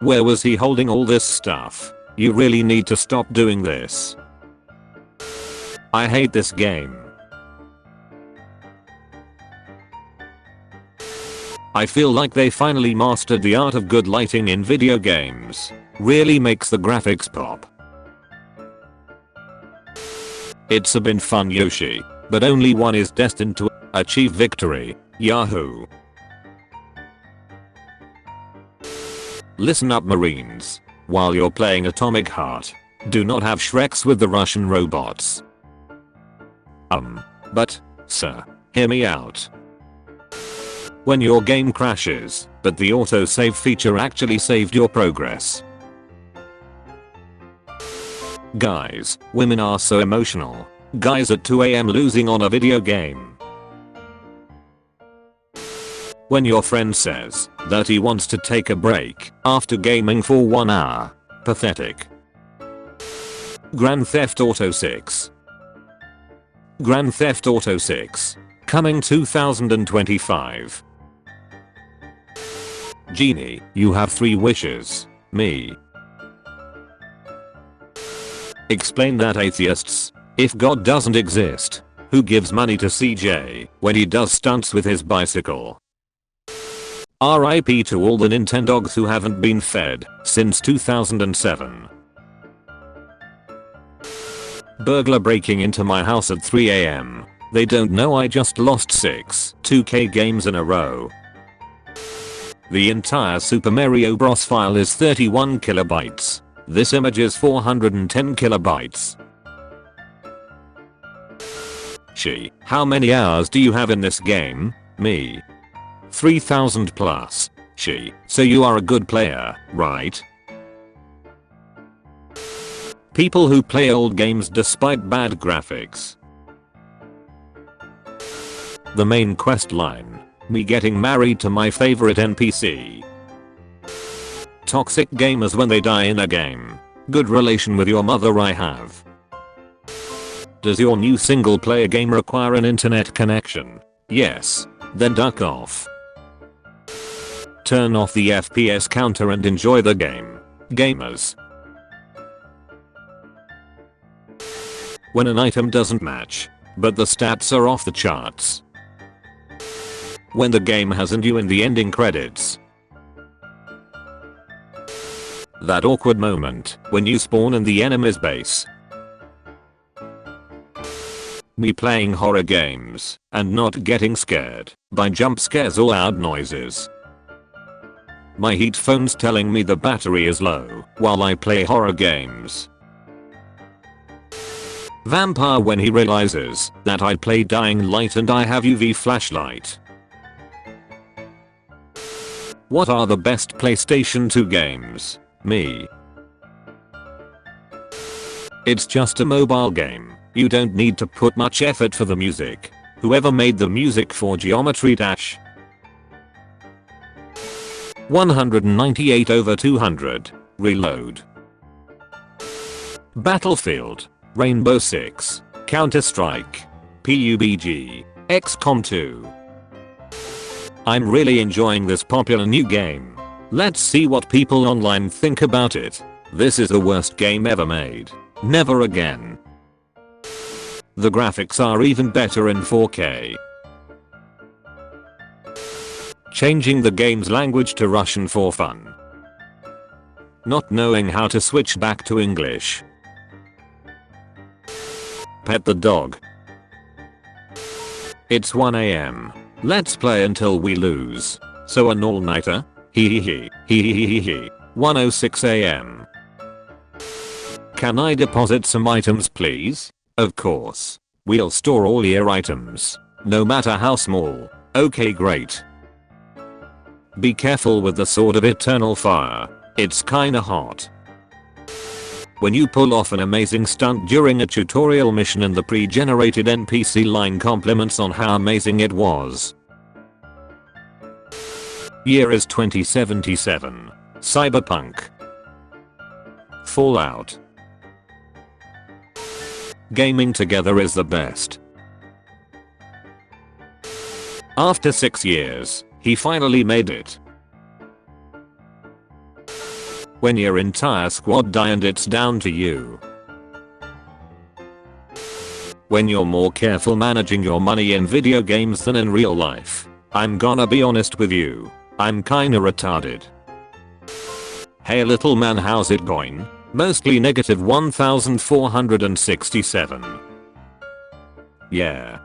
Where was he holding all this stuff? You really need to stop doing this. I hate this game. I feel like they finally mastered the art of good lighting in video games. Really makes the graphics pop. It's been fun, Yoshi, but only one is destined to achieve victory. Yahoo! Listen up, Marines. While you're playing Atomic Heart, do not have Shreks with the Russian robots. But, sir, hear me out. When your game crashes, but the autosave feature actually saved your progress. Guys, women are so emotional. Guys at 2 AM losing on a video game. When your friend says that he wants to take a break after gaming for 1 hour. Pathetic. Grand Theft Auto 6. Grand Theft Auto 6. Coming 2025. Genie, you have 3 wishes. Me. Explain that, atheists. If God doesn't exist, who gives money to CJ when he does stunts with his bicycle? RIP to all the Nintendogs who haven't been fed since 2007. Burglar breaking into my house at 3 AM. They don't know I just lost 6 2K games in a row. The entire Super Mario Bros. File is 31 kilobytes. This image is 410 kilobytes. She, how many hours do you have in this game? Me. 3,000 plus. She, so you are a good player, right? People who play old games despite bad graphics. The main quest line. Me getting married to my favorite NPC. Toxic gamers when they die in a game. Good relation with your mother I have. Does your new single player game require an internet connection? Yes. Then duck off. Turn off the FPS counter and enjoy the game. Gamers. When an item doesn't match, but the stats are off the charts. When the game hasn't you in the ending credits. That awkward moment when you spawn in the enemy's base. Me playing horror games and not getting scared by jump scares or loud noises. My headphones telling me the battery is low while I play horror games. Vampire when he realizes that I play Dying Light and I have UV flashlight. What are the best PlayStation 2 games? Me. It's just a mobile game. You don't need to put much effort for the music. Whoever made the music for Geometry Dash? 198/200. Reload. Battlefield. Rainbow Six. Counter-Strike. PUBG. XCOM 2. I'm really enjoying this popular new game. Let's see what people online think about it. This is the worst game ever made. Never again. The graphics are even better in 4K. Changing the game's language to Russian for fun. Not knowing how to switch back to English. Pet the dog. It's 1 AM. Let's play until we lose. So an all-nighter? Hee hee hee. Hee hee hee hee. 1:06 AM. Can I deposit some items please? Of course. We'll store all your items. No matter how small. Okay, great. Be careful with the Sword of Eternal Fire. It's kinda hot. When you pull off an amazing stunt during a tutorial mission and the pre-generated NPC line compliments on how amazing it was. Year is 2077. Cyberpunk. Fallout. Gaming together is the best. After 6 years, he finally made it. When your entire squad die and it's down to you. When you're more careful managing your money in video games than in real life. I'm gonna be honest with you. I'm kinda retarded. Hey little man, how's it going? Mostly negative 1467. Yeah.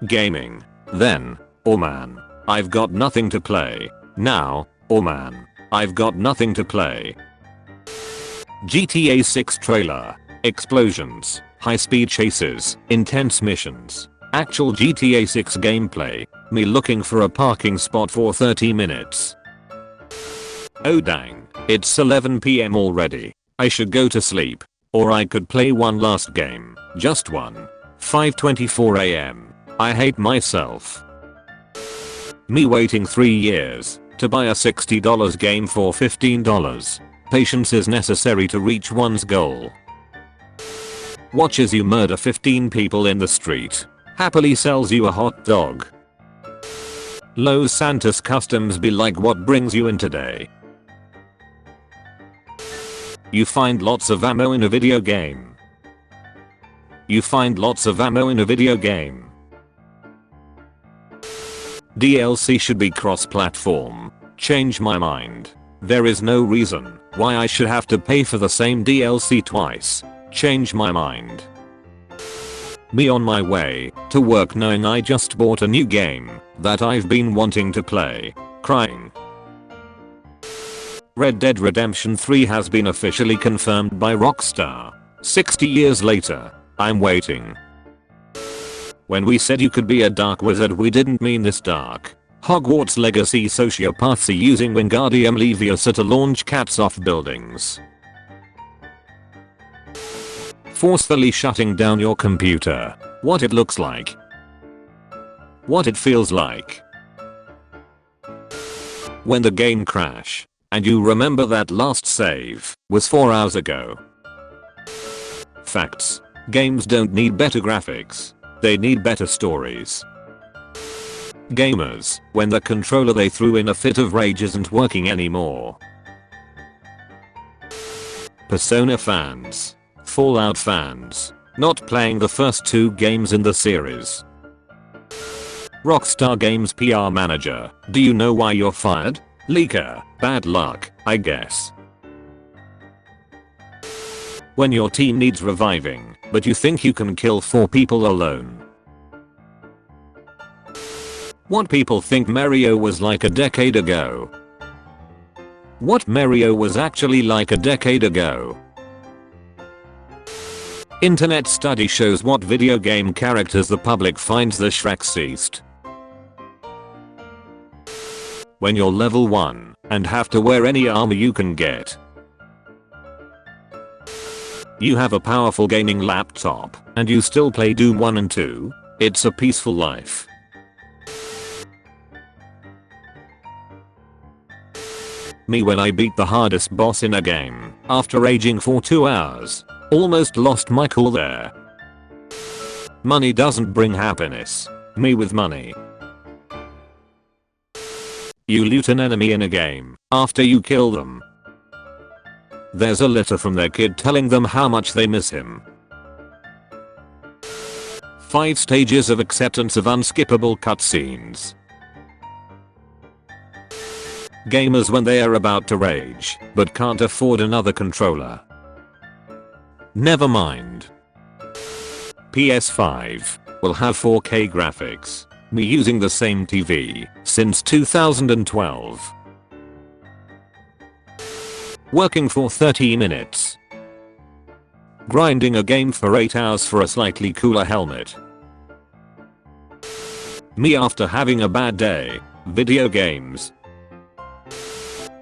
Gaming. Then. Oh man. I've got nothing to play. Now. Oh man. I've got nothing to play. GTA 6 trailer. Explosions. High-speed chases. Intense missions. Actual GTA 6 gameplay. Me looking for a parking spot for 30 minutes. Oh dang. It's 11 PM already. I should go to sleep. Or I could play one last game. Just one. 5:24 AM. I hate myself. Me waiting 3 years to buy a $60 game for $15. Patience is necessary to reach one's goal. Watch as you murder 15 people in the street. Happily sells you a hot dog. Los Santos Customs be like, what brings you in today? You find lots of ammo in a video game. You find lots of ammo in a video game. DLC should be cross-platform. Change my mind. There is no reason why I should have to pay for the same DLC twice. Change my mind. Me on my way to work knowing I just bought a new game that I've been wanting to play. Crying. Red Dead Redemption 3 has been officially confirmed by Rockstar. 60 years later, I'm waiting. When we said you could be a dark wizard, we didn't mean this dark. Hogwarts Legacy sociopaths are using Wingardium Leviosa to launch cats off buildings. Forcefully shutting down your computer. What it looks like. What it feels like. When the game crash. And you remember that last save was 4 hours ago. Facts. Games don't need better graphics. They need better stories. Gamers, when the controller they threw in a fit of rage isn't working anymore. Persona fans. Fallout fans. Not playing the first 2 games in the series. Rockstar Games PR manager. Do you know why you're fired? Leaker. Bad luck, I guess. When your team needs reviving, but you think you can kill 4 people alone. What people think Mario was like a decade ago. What Mario was actually like a decade ago. Internet study shows what video game characters the public finds the Shrek-seest. When you're level 1 and have to wear any armor you can get. You have a powerful gaming laptop and you still play Doom 1 and 2. It's a peaceful life. Me when I beat the hardest boss in a game after raging for 2 hours. Almost lost my cool there. Money doesn't bring happiness. Me with money. You loot an enemy in a game after you kill them. There's a letter from their kid telling them how much they miss him. 5 stages of acceptance of unskippable cutscenes. Gamers when they are about to rage but can't afford another controller. Never mind. PS5 will have 4K graphics. Me using the same TV since 2012. Working for 30 minutes. Grinding a game for 8 hours for a slightly cooler helmet. Me after having a bad day. Video games.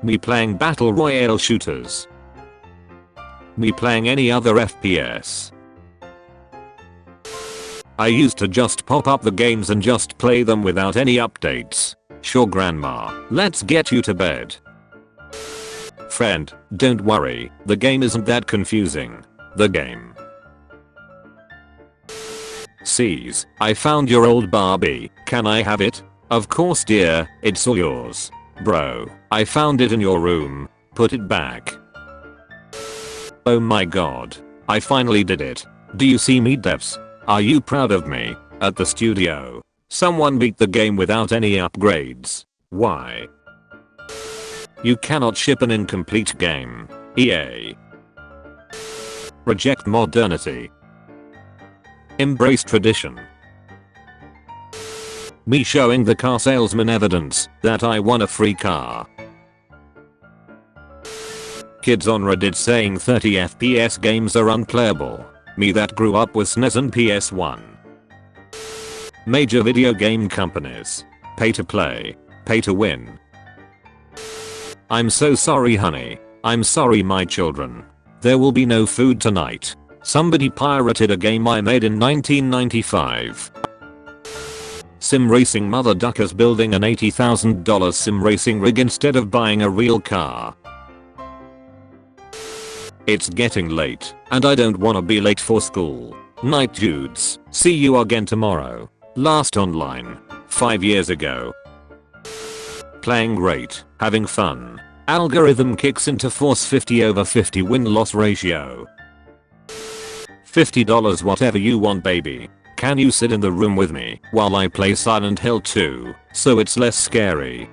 Me playing battle royale shooters. Me playing any other FPS. I used to just pop up the games and just play them without any updates. Sure grandma, let's get you to bed. Friend, don't worry, the game isn't that confusing. The game. Sees, I found your old Barbie, can I have it? Of course dear, it's all yours. Bro, I found it in your room. Put it back. Oh my god. I finally did it. Do you see me, devs? Are you proud of me? At the studio, someone beat the game without any upgrades. Why? You cannot ship an incomplete game. EA. Reject modernity. Embrace tradition. Me showing the car salesman evidence that I won a free car. Kids on Reddit saying 30 FPS games are unplayable. Me that grew up with SNES and PS1. Major video game companies. Pay to play. Pay to win. I'm so sorry, honey. I'm sorry, my children. There will be no food tonight. Somebody pirated a game I made in 1995. Sim racing mother duckers building an $80,000 sim racing rig instead of buying a real car. It's getting late, and I don't wanna be late for school. Night dudes. See you again tomorrow. Last online. 5 years ago. Playing great. Having fun. Algorithm kicks into force 50/50 win-loss ratio. $50 whatever you want, baby. Can you sit in the room with me while I play Silent Hill 2 so it's less scary?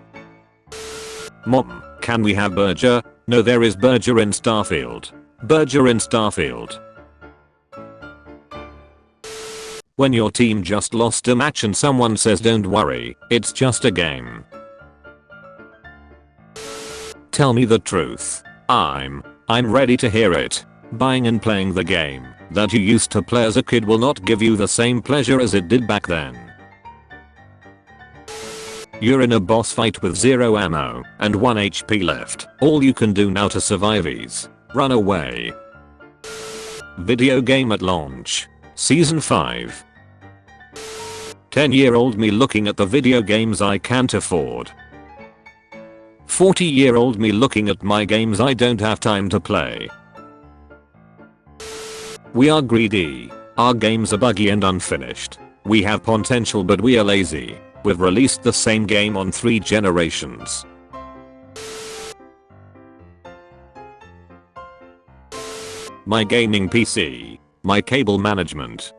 Mom, can we have burger? No, there is burger in Starfield. Burger in Starfield. When your team just lost a match and someone says don't worry, it's just a game. Tell me the truth. I'm ready to hear it. Buying and playing the game that you used to play as a kid will not give you the same pleasure as it did back then. You're in a boss fight with 0 ammo and 1 HP left. All you can do now to survive is run away. Video game at launch. Season 5. 10-year-old me looking at the video games I can't afford. 40-year-old me looking at my games I don't have time to play. We are greedy. Our games are buggy and unfinished. We have potential but we are lazy. We've released the same game on 3 generations. My gaming PC. My cable management.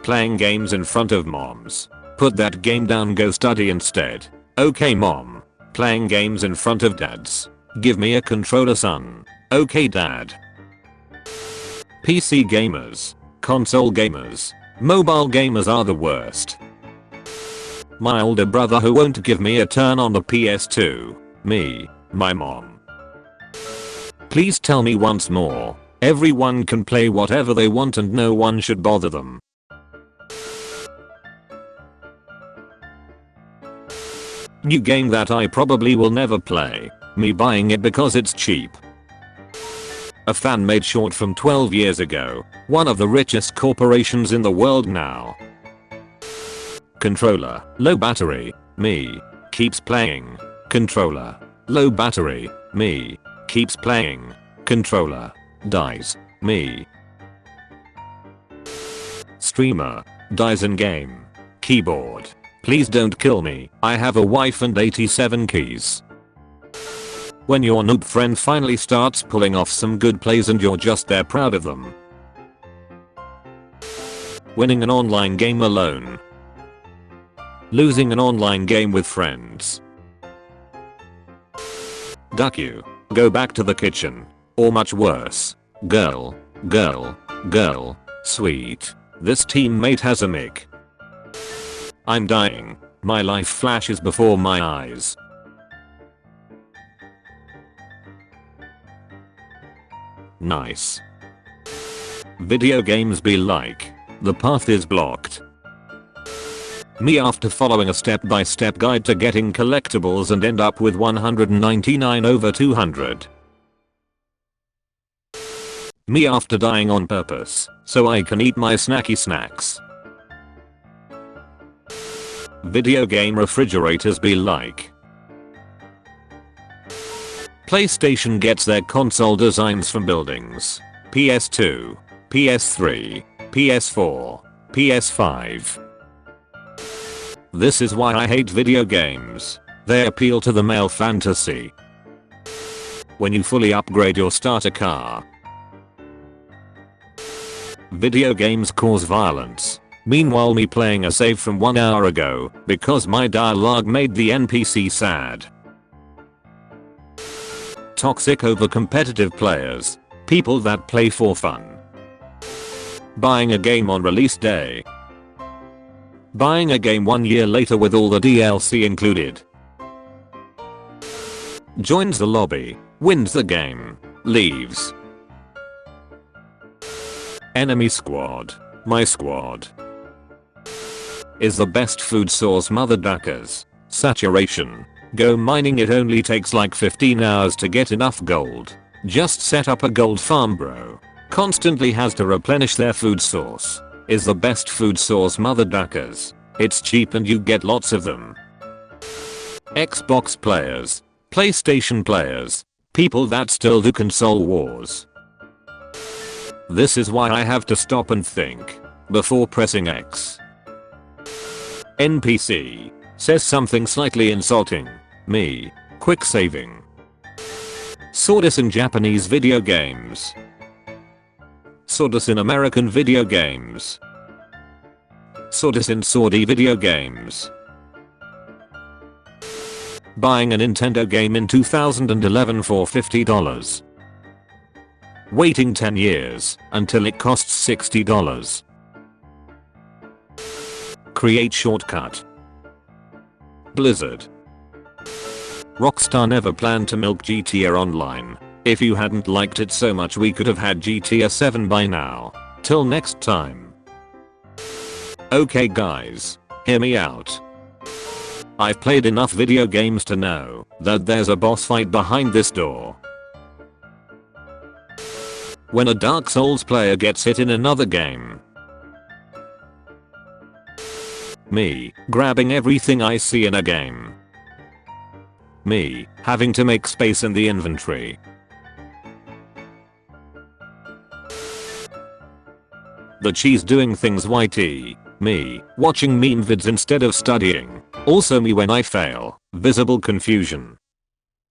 Playing games in front of moms. Put that game down, go study instead. Okay mom. Playing games in front of dads. Give me a controller, son. Okay dad. PC gamers. Console gamers. Mobile gamers are the worst. My older brother who won't give me a turn on the PS2. Me. My mom. Please tell me once more. Everyone can play whatever they want and no one should bother them. New game that I probably will never play. Me buying it because it's cheap. A fan-made short from 12 years ago. One of the richest corporations in the world now. Controller. Low battery. Me. Keeps playing. Controller. Low battery. Me. Keeps playing. Controller. Dies. Me. Streamer. Dies in game. Keyboard. Please don't kill me. I have a wife and 87 keys. When your noob friend finally starts pulling off some good plays and you're just there proud of them. Winning an online game alone. Losing an online game with friends. Duck you. Go back to the kitchen. Or much worse. Girl. Girl. Girl. Sweet. This teammate has a mic. I'm dying. My life flashes before my eyes. Nice. Video games be like. The path is blocked. Me after following a step-by-step guide to getting collectibles and end up with 199 over 200. Me after dying on purpose so I can eat my snacky snacks. Video game refrigerators be like. PlayStation gets their console designs from buildings. PS2, PS3, PS4, PS5. This is why I hate video games. They appeal to the male fantasy. When you fully upgrade your starter car. Video games cause violence. Meanwhile, me playing a save from 1 hour ago because my dialogue made the NPC sad. Toxic over competitive players. People that play for fun. Buying a game on release day. Buying a game 1 year later with all the DLC included. Joins the lobby, wins the game, leaves. Enemy squad. My squad. Is the best food source, mother duckers. Saturation. Go mining, it only takes like 15 hours to get enough gold. Just set up a gold farm, bro. Constantly has to replenish their food source. Is the best food source, mother duckers. It's cheap and you get lots of them. Xbox players. PlayStation players. People that still do console wars. This is why I have to stop and think before pressing X. NPC says something slightly insulting. Me. Quick saving. Sordus in Japanese video games. Sordus in American video games. Sordus in Saudi video games. Buying a Nintendo game in 2011 for $50. Waiting 10 years until it costs $60. Create shortcut. Blizzard. Rockstar never planned to milk GTA Online. If you hadn't liked it so much, we could have had GTA 7 by now. Till next time. Okay guys, hear me out. I've played enough video games to know that there's a boss fight behind this door. When a Dark Souls player gets hit in another game. Me grabbing everything I see in a game. Me having to make space in the inventory. The cheese doing things YT. Me watching meme vids instead of studying. Also me when I fail. Visible confusion.